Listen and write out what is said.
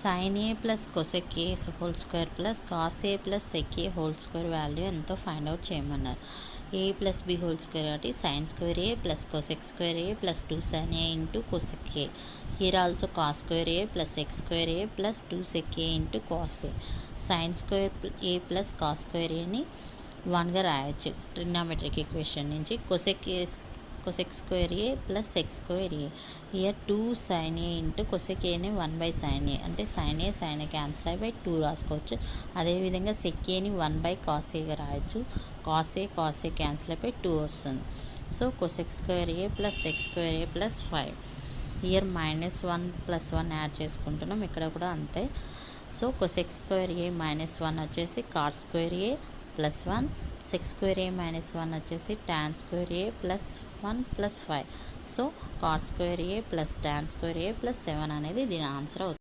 Sign A plus cosec A whole square plus cos A plus sec A whole square value ఎంతో find out చేయమన్నారు. A plus B whole square కాబట్టి sine square A plus cosec square A plus 2 sine A into cosec A. Here also cos square A plus sec square A plus 2 sec A into cos A. Sine square A plus cos square ఏని 1గా రాయొచ్చు trigonometric equation నుంచి. Cosec square A plus sec square A. Here 2 sine A into cosec ఏని 1/sin ఏ, అంటే sign ఏ cancel అయిపోయి 2 రాసుకోవచ్చు. అదేవిధంగా check ఏని 1/cos ఏగా రాయొచ్చు. కాస్ ఏ క్యాన్సిల్ అయిపోయి 2 వస్తుంది. So cosec square A plus sec square A plus 5. Here -1 + 1 add చేసుకుంటున్నాం, ఇక్కడ కూడా అంతే. సో కొసెక్ స్క్వేర్ ఏ -1 వచ్చేసి cot square A plus 1, check square ఏ -1 వచ్చేసి tan square A plus 1 + 5. So cot square A plus tan square A plus 7 అనేది దీని answer అవుతుంది.